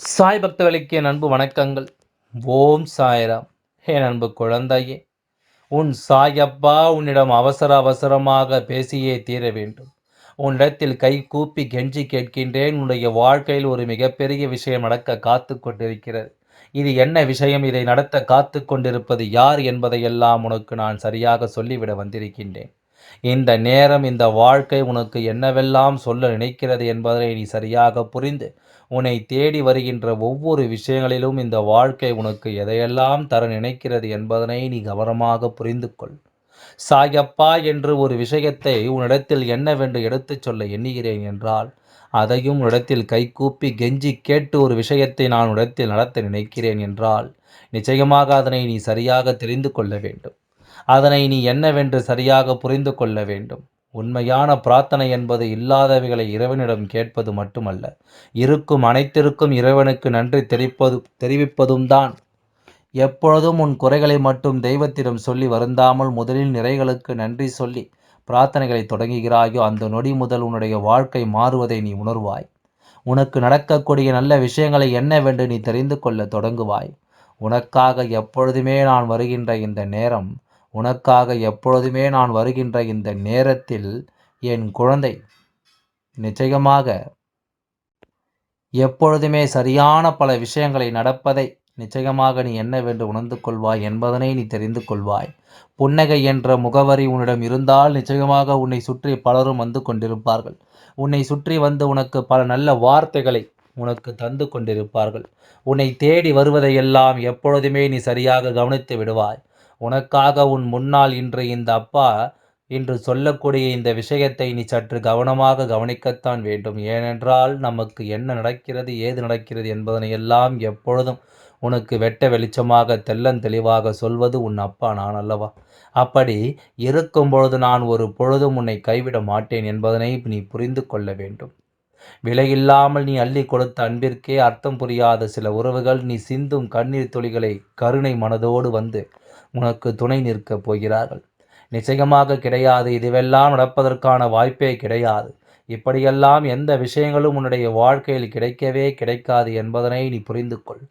சாய் பக்தர்களுக்கு என் அன்பு வணக்கங்கள். ஓம் சாய்ராம். என் அன்பு குழந்தையே, உன் சாயப்பா உன்னிடம் அவசரமாக பேசியே தீர வேண்டும். உன்னிடத்தில் கை கூப்பி கெஞ்சி கேட்கின்றேன். உன்னுடைய வாழ்க்கையில் ஒரு மிகப்பெரிய விஷயம் நடக்க காத்து கொண்டிருக்கிறது. இது என்ன விஷயம்? இதை நடத்த காத்து கொண்டிருப்பது யார் என்பதையெல்லாம் உனக்கு நான் சரியாக சொல்லிவிட வந்திருக்கின்றேன். இந்த நேரம், இந்த வாழ்க்கை உனக்கு என்னவெல்லாம் சொல்ல நினைக்கிறது என்பதை நீ சரியாக புரிந்து, உன்னை தேடி வருகின்ற ஒவ்வொரு விஷயங்களிலும் இந்த வாழ்க்கை உனக்கு எதையெல்லாம் தர நினைக்கிறது என்பதனை நீ கவனமாக புரிந்து கொள். சாயப்பா என்று ஒரு விஷயத்தை உன்னிடத்தில் என்னவென்று எடுத்துச் சொல்ல எண்ணுகிறேன் என்றால், அதையும் உன்னிடத்தில் கைகூப்பி கெஞ்சி கேட்டு ஒரு விஷயத்தை நான் உன்னிடத்தில் நடத்த நினைக்கிறேன் என்றால், நிச்சயமாக அதனை நீ சரியாக தெரிந்து கொள்ள வேண்டும். அதனை நீ என்னவென்று சரியாக புரிந்து கொள்ள வேண்டும். உண்மையான பிரார்த்தனை என்பது இல்லாதவைகளை இறைவனிடம் கேட்பது மட்டுமல்ல, இருக்கும் அனைத்திற்கும் இறைவனுக்கு நன்றி தெரிவிப்பதும் தான். எப்பொழுதும் உன் குறைகளை மட்டும் தெய்வத்திடம் சொல்லி வருந்தாமல் முதலில் நிறைகளுக்கு நன்றி சொல்லி பிரார்த்தனைகளை தொடங்குகிறாயோ, அந்த நொடி முதல் உன்னுடைய வாழ்க்கை மாறுவதை நீ உணர்வாய். உனக்கு நடக்கக்கூடிய நல்ல விஷயங்களை என்னவென்று நீ தெரிந்து கொள்ள தொடங்குவாய். உனக்காக எப்பொழுதுமே நான் வருகின்ற இந்த நேரம், உனக்காக எப்பொழுதுமே நான் வருகின்ற இந்த நேரத்தில் என் குழந்தை, நிச்சயமாக எப்பொழுதுமே சரியான பல விஷயங்களை நடப்பதை நிச்சயமாக நீ என்னவென்று உணர்ந்து கொள்வாய் என்பதனை நீ தெரிந்து கொள்வாய். புன்னகை என்ற முகவரி உன்னிடம் இருந்தால் நிச்சயமாக உன்னை சுற்றி பலரும் வந்து கொண்டிருப்பார்கள். உன்னை சுற்றி வந்து உனக்கு பல நல்ல வார்த்தைகளை உனக்கு தந்து கொண்டிருப்பார்கள். உன்னை தேடி வருவதையெல்லாம் எப்பொழுதுமே நீ சரியாக கவனித்து விடுவாய். உனக்காக உன் முன்னால் இன்று இந்த அப்பா இன்று சொல்லக்கூடிய இந்த விஷயத்தை நீ சற்று கவனமாக கவனிக்கத்தான் வேண்டும். ஏனென்றால் நமக்கு என்ன நடக்கிறது, ஏது நடக்கிறது என்பதனை எல்லாம் எப்பொழுதும் உனக்கு வெட்ட வெளிச்சமாக தெளிவாக சொல்வது உன் அப்பா நான் அல்லவா? அப்படி இருக்கும் பொழுது நான் ஒரு பொழுதும் உன்னை கைவிட மாட்டேன் என்பதனை நீ புரிந்து கொள்ள வேண்டும். விலையில்லாமல் நீ அள்ளி கொடுத்த அன்பிற்கே அர்த்தம் புரியாத சில உறவுகள் நீ சிந்தும் கண்ணீர் துளிகளை கருணை மனதோடு வந்து உனக்கு துணை நிற்கப் போகிறார்கள். நிச்சயமாக கிடையாது. இதுவெல்லாம் நடப்பதற்கான வாய்ப்பே கிடையாது. இப்படியெல்லாம் எந்த விஷயங்களும் உன்னுடைய வாழ்க்கையில் கிடைக்கவே கிடைக்காது என்பதனை நீ புரிந்து கொள்.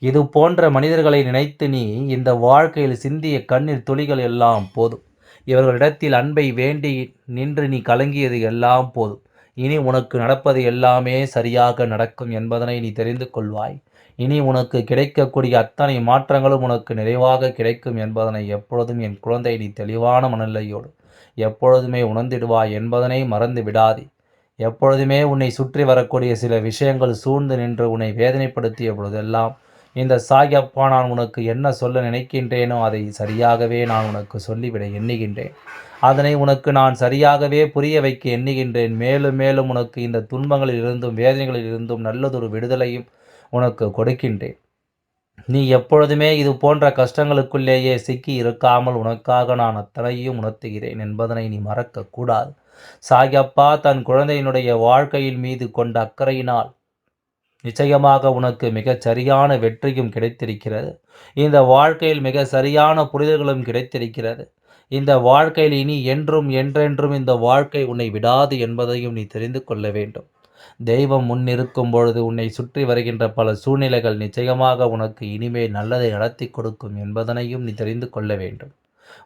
இது போன்ற மனிதர்களை நினைத்து நீ இந்த வாழ்க்கையில் சிந்திய கண்ணீர் துளிகள் எல்லாம் போதும். இவர்களிடத்தில் அன்பை வேண்டி நின்று நீ கலங்கியது எல்லாம் போதும். இனி உனக்கு நடப்பது எல்லாமே சரியாக நடக்கும் என்பதனை நீ தெரிந்து கொள்வாய். இனி உனக்கு கிடைக்கக்கூடிய அத்தனை மாற்றங்களும் உனக்கு நிறைவாக கிடைக்கும் என்பதனை எப்பொழுதும் என் குழந்தை நீ தெளிவான மனநிலையோடு எப்பொழுதுமே உணர்ந்திடுவாய் என்பதனை மறந்து விடாதே. எப்பொழுதுமே உன்னை சுற்றி வரக்கூடிய சில விஷயங்கள் சூழ்ந்து நின்று உன்னை வேதனைப்படுத்திய பொழுதெல்லாம் இந்த சாயப்பா நான் உனக்கு என்ன சொல்ல நினைக்கின்றேனோ அதை சரியாகவே நான் உனக்கு சொல்லிவிட எண்ணுகின்றேன். அதனை உனக்கு நான் சரியாகவே புரிய வைக்க எண்ணுகின்றேன். மேலும் மேலும் உனக்கு இந்த துன்பங்களில் இருந்தும் வேதனைகளில் இருந்தும் நல்லதொரு விடுதலையும் உனக்கு கொடுக்கின்றேன். நீ எப்பொழுதுமே இது போன்ற கஷ்டங்களுக்குள்ளேயே சிக்கி இருக்காமல் உனக்காக நான் அத்தனையும் உணர்த்துகிறேன் என்பதனை நீ மறக்கக்கூடாது. சாயப்பா தன் குழந்தையினுடைய வாழ்க்கையின் மீது கொண்ட அக்கறையினால் நிச்சயமாக உனக்கு மிகச் சரியான வெற்றியும் கிடைத்திருக்கிறது. இந்த வாழ்க்கையில் மிக சரியான புரிதல்களும் கிடைத்திருக்கிறது. இந்த வாழ்க்கையில் இனி என்றும் என்றென்றும் இந்த வாழ்க்கை உன்னை விடாது என்பதையும் நீ தெரிந்து கொள்ள வேண்டும். தெய்வம் முன்னிருக்கும் பொழுது உன்னை சுற்றி வருகின்ற பல சூழ்நிலைகள் நிச்சயமாக உனக்கு இனிமேல் நல்லதை நடத்தி கொடுக்கும் என்பதனையும் நீ தெரிந்து கொள்ள வேண்டும்.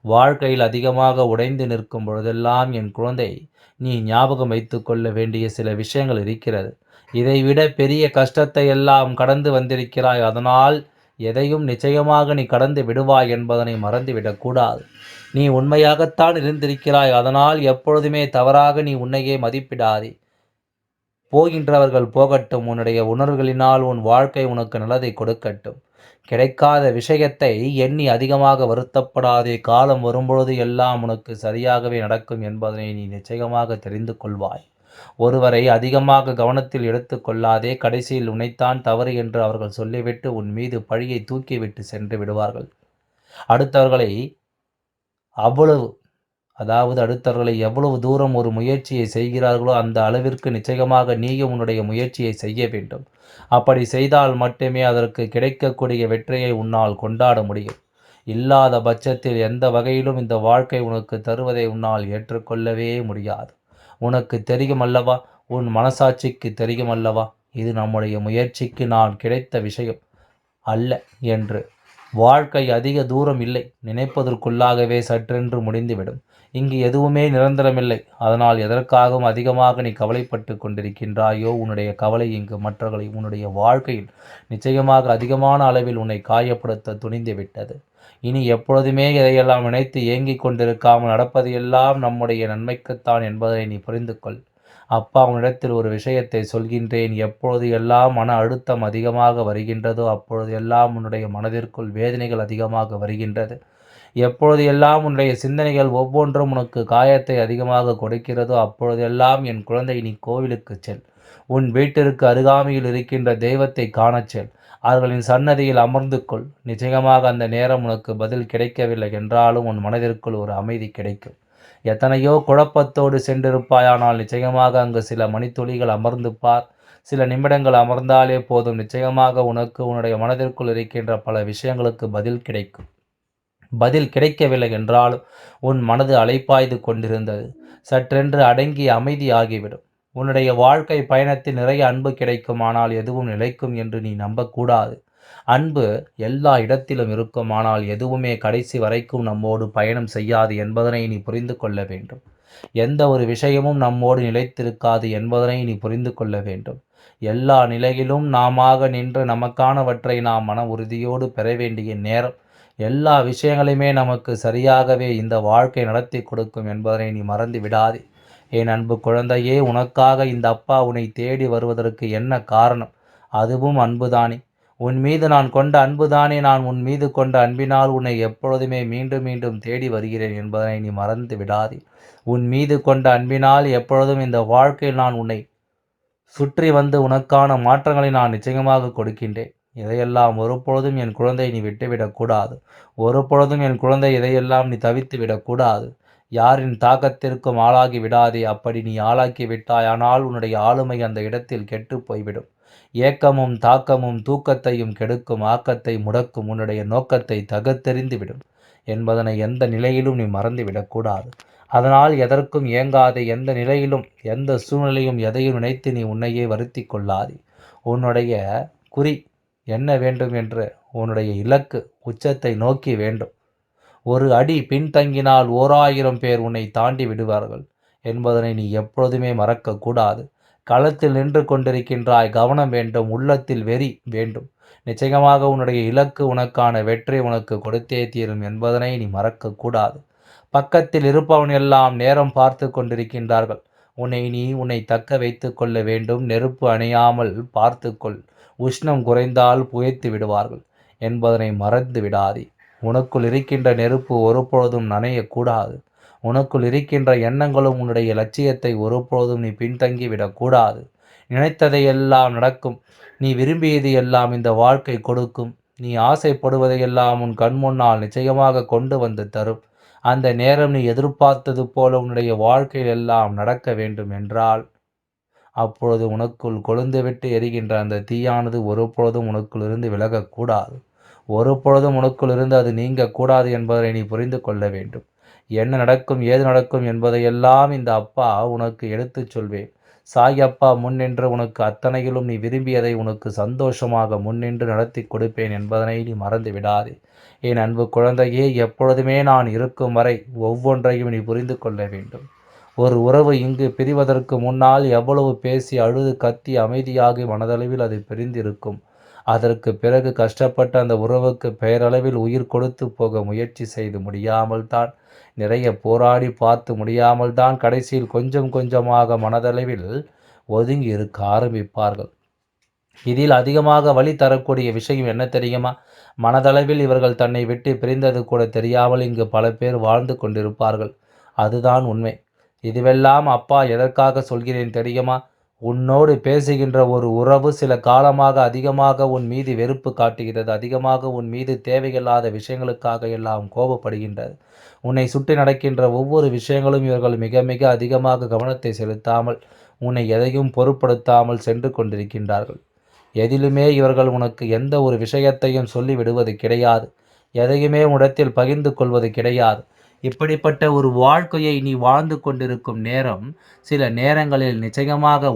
வாழ்க்கையில் அதிகமாக உடைந்து நிற்கும் பொழுதெல்லாம் என் குழந்தை, நீ ஞாபகம் வைத்து கொள்ள வேண்டிய சில விஷயங்கள் இருக்கிறது. இதைவிட பெரிய கஷ்டத்தை எல்லாம் கடந்து வந்திருக்கிறாய். அதனால் எதையும் நிச்சயமாக நீ கடந்து விடுவாய் என்பதனை மறந்துவிடக்கூடாது. நீ உண்மையாகத்தான் இருந்திருக்கிறாய். அதனால் எப்பொழுதுமே தவறாக நீ உன்னையே மதிப்பிடாதே. போகின்றவர்கள் போகட்டும். உன்னுடைய உணர்வுகளினால் உன் வாழ்க்கை உனக்கு நல்லதை கொடுக்கட்டும். கிடைக்காத விஷயத்தை எண்ணி அதிகமாக வருத்தப்படாதே. காலம் வரும்பொழுது எல்லாம் உனக்கு சரியாகவே நடக்கும் என்பதனை நீ நிச்சயமாக தெரிந்து கொள்வாய். ஒருவரை அதிகமாக கவனத்தில் எடுத்து கொள்ளாதே. கடைசியில் உன்னைத்தான் தவறு என்று அவர்கள் சொல்லிவிட்டு உன் மீது பழியை தூக்கிவிட்டு சென்று விடுவார்கள். அடுத்தவர்களை அவ்வளவு அடுத்தவர்களை எவ்வளவு தூரம் ஒரு முயற்சியை செய்கிறார்களோ அந்த அளவிற்கு நிச்சயமாக நீயும் உன்னுடைய முயற்சியை செய்ய வேண்டும். அப்படி செய்தால் மட்டுமே அதற்கு கிடைக்கக்கூடிய வெற்றியை உன்னால் கொண்டாட முடியும். இல்லாத பட்சத்தில் எந்த வகையிலும் இந்த வாழ்க்கை உனக்கு தருவதை உன்னால் ஏற்றுக்கொள்ளவே முடியாது. உனக்கு தெரியும் அல்லவா? உன் மனசாட்சிக்கு தெரியும் அல்லவா? இது நம்முடைய முயற்சிக்கு நான் கிடைத்த விஷயம் அல்ல என்று. வாழ்க்கை அதிக தூரம் இல்லை, நினைப்பதற்குள்ளாகவே சற்றென்று முடிந்துவிடும். இங்கு எதுவுமே நிரந்தரமில்லை. அதனால் எதற்காகவும் அதிகமாக நீ கவலைப்பட்டு கொண்டிருக்கின்றாயோ? உன்னுடைய கவலை இங்கு மற்றவர்களை உன்னுடைய வாழ்க்கையில் நிச்சயமாக அதிகமான அளவில் உன்னை காயப்படுத்த துணிந்து விட்டது. இனி எப்பொழுதுமே இதையெல்லாம் நினைத்து ஏங்கிக் கொண்டிருக்காமல் நடப்பது எல்லாம் நம்முடைய நன்மைக்குத்தான் என்பதை நீ புரிந்து கொள். அப்பா உன்னிடத்தில் ஒரு விஷயத்தை சொல்கின்றேன். எப்பொழுது எல்லாம் மன அழுத்தம் அதிகமாக வருகின்றதோ அப்பொழுது எல்லாம் உன்னுடைய மனதிற்குள் வேதனைகள் அதிகமாக வருகின்றது. எப்பொழுது எல்லாம் உன்னுடைய சிந்தனைகள் ஒவ்வொன்றும் உனக்கு காயத்தை அதிகமாக கொடுக்கிறதோ அப்பொழுதெல்லாம் என் குழந்தை நீ கோவிலுக்கு செல். உன் வீட்டிற்கு அருகாமையில் இருக்கின்ற தெய்வத்தை காணச் செல். அவர்களின் சன்னதியில் அமர்ந்து கொள். நிச்சயமாக அந்த நேரம் உனக்கு பதில் கிடைக்கவில்லை என்றாலும் உன் மனதிற்குள் ஒரு அமைதி கிடைக்கும். எத்தனையோ குழப்பத்தோடு சென்றிருப்பாயானால் நிச்சயமாக அங்கு சில மணித்துளிகள் அமர்ந்து பார். சில நிமிடங்கள் அமர்ந்தாலே போதும். நிச்சயமாக உனக்கு உன்னுடைய மனதிற்குள் இருக்கின்ற பல விஷயங்களுக்கு பதில் கிடைக்கும். பதில் கிடைக்கவில்லை என்றாலும் உன் மனது அலைப்பாய்ந்து கொண்டிருந்தது சற்றென்று அடங்கி அமைதியாகிவிடும். உன்னுடைய வாழ்க்கை பயணத்தில் நிறைய அன்பு கிடைக்கும், ஆனால் எதுவும் நிலைக்கும் என்று நீ நம்பக்கூடாது. அன்பு எல்லா இடத்திலும் இருக்கும், ஆனால் எதுவுமே கடைசி வரைக்கும் நம்மோடு பயணம் செய்யாது என்பதனை நீ புரிந்து கொள்ள வேண்டும். எந்த ஒரு விஷயமும் நம்மோடு நிலைத்திருக்காது என்பதனை நீ புரிந்து கொள்ள வேண்டும். எல்லா நிலையிலும் நாமாக நின்று நமக்கானவற்றை நாம் மன உறுதியோடு பெற வேண்டிய நேரம். எல்லா விஷயங்களையுமே நமக்கு சரியாகவே இந்த வாழ்க்கை நடத்தி கொடுக்கும் என்பதனை நீ மறந்து விடாதே. என் அன்பு குழந்தையே, உனக்காக இந்த அப்பா உன்னை தேடி வருவதற்கு என்ன காரணம்? அதுவும் அன்புதானே. உன் மீது நான் கொண்ட அன்புதானே. நான் உன் மீது கொண்ட அன்பினால் உன்னை எப்பொழுதுமே மீண்டும் மீண்டும் தேடி வருகிறேன் என்பதனை நீ மறந்து விடாதே. உன் மீது கொண்ட அன்பினால் எப்பொழுதும் இந்த வாழ்க்கையில் நான் உன்னை சுற்றி வந்து உனக்கான மாற்றங்களை நான் நிச்சயமாக கொடுக்கின்றேன். இதையெல்லாம் ஒருபொழுதும் என் குழந்தை நீ விட்டுவிடக்கூடாது. ஒருபொழுதும் என் குழந்தை இதையெல்லாம் நீ தவித்து விடக்கூடாது. யாரின் தாக்கத்திற்கும் ஆளாகி விடாதே. அப்படி நீ ஆளாக்கி விட்டாயானால் உன்னுடைய ஆளுமை அந்த இடத்தில் கெட்டு போய்விடும். ஏக்கமும் தாக்கமும் தூக்கத்தையும் கெடுக்கும், ஆக்கத்தை முடக்கும், உன்னுடைய நோக்கத்தை தகர்த்தெறிந்துவிடும் என்பதனை எந்த நிலையிலும் நீ மறந்துவிடக்கூடாது. அதனால் எதற்கும் ஏங்காதே. எந்த நிலையிலும் எந்த சூழ்நிலையும் எதையும் நினைத்து நீ உன்னையே வருத்தி கொள்ளாதே. உன்னுடைய குறி என்ன வேண்டும் என்று உன்னுடைய இலக்கு உச்சத்தை நோக்கி வேண்டும். ஒரு அடி பின்தங்கினால் 1000 பேர் உன்னை தாண்டி விடுவார்கள் என்பதனை நீ எப்பொழுதுமே மறக்கக்கூடாது. களத்தில் நின்று கொண்டிருக்கின்றாய், கவனம் வேண்டும், உள்ளத்தில் வெறி வேண்டும். நிச்சயமாக உன்னுடைய இலக்கு உனக்கான வெற்றி உனக்கு கொடுத்தே தீரும் என்பதனை நீ மறக்கக்கூடாது. பக்கத்தில் இருப்பவன் எல்லாம் நேரம் பார்த்து கொண்டிருக்கின்றார்கள். உன்னை தக்க வைத்து கொள்ள வேண்டும். நெருப்பு அணையாமல் பார்த்துக்கொள். உஷ்ணம் குறைந்தால் புகைத்து விடுவார்கள் என்பதனை மறந்து விடாதே. உனக்குள் இருக்கின்ற நெருப்பு ஒருபொழுதும் நனையக்கூடாது. உனக்குள் இருக்கின்ற எண்ணங்களும் உன்னுடைய லட்சியத்தை ஒருபொழுதும் நீ பின்தங்கி விடக்கூடாது. நினைத்ததையெல்லாம் நடக்கும். நீ விரும்பியது எல்லாம் இந்த வாழ்க்கை கொடுக்கும். நீ ஆசைப்படுவதையெல்லாம் உன் கண்முன்னால் நிச்சயமாக கொண்டு வந்து தரும். அந்த நேரம் நீ எதிர்பார்த்தது போல உன்னுடைய வாழ்க்கையில் எல்லாம் நடக்க வேண்டும் என்றால் அப்பொழுது உனக்குள் கொழுந்துவிட்டு எரிகின்ற அந்த தீயானது ஒருபொழுதும் உனக்குள் இருந்து விலகக்கூடாது. ஒருபொழுதும் உனக்குள் இருந்து அது நீங்கக்கூடாது என்பதை நீ புரிந்து கொள்ள வேண்டும். என்ன நடக்கும், ஏது நடக்கும் என்பதையெல்லாம் இந்த அப்பா உனக்கு எடுத்துச் சொல்வேன். சாய் அப்பா முன்னின்று உனக்கு அத்தனையிலும் நீ விரும்பியதை உனக்கு சந்தோஷமாக முன்னின்று நடத்தி கொடுப்பேன் என்பதனை நீ மறந்து விடாதே. என் அன்பு குழந்தையே, எப்பொழுதுமே நான் இருக்கும் வரை ஒவ்வொன்றையும் நீ புரிந்து கொள்ள வேண்டும். ஒரு உறவு இங்கு பிரிவதற்கு முன்னால் எவ்வளவு பேசி அழுது கத்தி அமைதியாகி மனதளவில் அது பிரிந்திருக்கும். அதற்கு பிறகு கஷ்டப்பட்ட அந்த உறவுக்கு பெயரளவில் உயிர் கொடுத்து போக முயற்சி செய்து முடியாமல் தான், நிறைய போராடி பார்த்து முடியாமல் தான் கடைசியில் கொஞ்சம் கொஞ்சமாக மனதளவில் ஒதுங்கி இருக்க ஆரம்பிப்பார்கள். இதில் அதிகமாக வலி தரக்கூடிய விஷயம் என்ன தெரியுமா? மனதளவில் இவர்கள் தன்னை விட்டு பிரிந்தது கூட தெரியாமல் இங்கு பல பேர் வாழ்ந்து கொண்டிருப்பார்கள். அதுதான் உண்மை. இதுவெல்லாம் அப்பா எதற்காக சொல்கிறேன் தெரியுமா? உன்னோடு பேசுகின்ற ஒரு உறவு சில காலமாக அதிகமாக உன் மீது வெறுப்பு காட்டுகிறது. அதிகமாக உன் மீது தேவையில்லாத விஷயங்களுக்காக எல்லாம் கோபப்படுகின்றது. உன்னை சுற்றி நடக்கின்ற ஒவ்வொரு விஷயங்களும் இவர்கள் மிக மிக அதிகமாக கவனத்தை செலுத்தாமல் உன்னை எதையும் பொருட்படுத்தாமல் சென்று கொண்டிருக்கின்றார்கள். எதிலுமே இவர்கள் உனக்கு எந்த ஒரு விஷயத்தையும் சொல்லி விடுவது கிடையாது. எதையுமே உன்னிடத்தில் பகிர்ந்து கொள்வது கிடையாது. இப்படிப்பட்ட ஒரு வாழ்க்கையை நீ வாழ்ந்து கொண்டிருக்கும் நேரம், சில நேரங்களில் நிச்சயமாக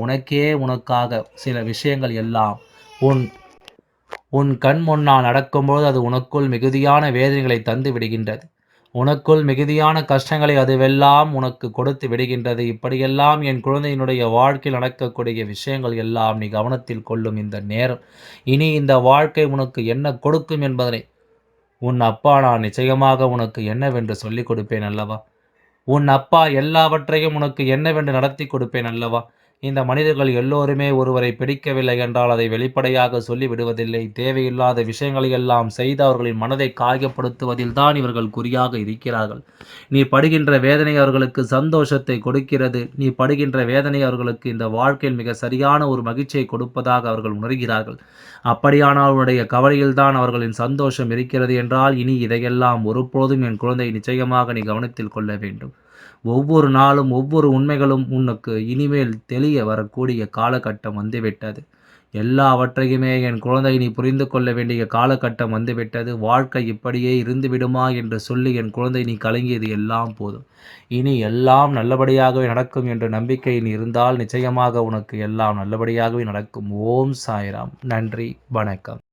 உனக்காக சில விஷயங்கள் எல்லாம் உன் உன் கண் முன்னால் நடக்கும்போது அது உனக்குள் மிகுதியான வேதனைகளை தந்து விடுகின்றது. உனக்குள் மிகுதியான கஷ்டங்களை அதுவெல்லாம் உனக்கு கொடுத்து விடுகின்றது. இப்படியெல்லாம் என் குழந்தையினுடைய வாழ்க்கையில் நடக்கக்கூடிய விஷயங்கள் எல்லாம் நீ கவனத்தில் கொள்ளும் இந்த நேரம். இனி இந்த வாழ்க்கை உனக்கு என்ன கொடுக்கும் என்பதனை உன் அப்பா நான் நிச்சயமாக உனக்கு என்னவென்று சொல்லிக் கொடுப்பேன் அல்லவா? உன் அப்பா எல்லாவற்றையும் உனக்கு என்னவென்று நடத்தி கொடுப்பேன் அல்லவா? இந்த மனிதர்கள் எல்லோருமே ஒருவரை பிடிக்கவில்லை என்றால் அதை வெளிப்படையாக சொல்லி விடுவதில்லை. தேவையில்லாத விஷயங்களை எல்லாம் செய்து அவர்களின் மனதை காயப்படுத்துவதில் தான் இவர்கள் குறியாக இருக்கிறார்கள். நீ படுகின்ற வேதனை அவர்களுக்கு சந்தோஷத்தை கொடுக்கிறது. நீ படுகின்ற வேதனை அவர்களுக்கு இந்த வாழ்க்கையில் மிக சரியான ஒரு மகிழ்ச்சியை கொடுப்பதாக அவர்கள் உணர்கிறார்கள். அப்படியானால் அவருடைய கவலையில்தான் அவர்களின் சந்தோஷம் இருக்கிறது என்றால் இனி இதையெல்லாம் ஒருபோதும் என் குழந்தை நிச்சயமாக நீ கவனத்தில் கொள்ள வேண்டும். ஒவ்வொரு நாளும் ஒவ்வொரு உண்மைகளும் உனக்கு இனிமேல் தெளிய வரக்கூடிய காலகட்டம் வந்துவிட்டது. எல்லாவற்றையுமே என் குழந்தை நீ புரிந்து கொள்ள வேண்டிய காலகட்டம் வந்துவிட்டது. வாழ்க்கை இப்படியே இருந்துவிடுமா என்று சொல்லி என் குழந்தை நீ கலங்கியது எல்லாம் போதும். இனி எல்லாம் நல்லபடியாகவே நடக்கும் என்ற நம்பிக்கை நீ இருந்தால் நிச்சயமாக உனக்கு எல்லாம் நல்லபடியாகவே நடக்கும். ஓம் சாய்ராம். நன்றி, வணக்கம்.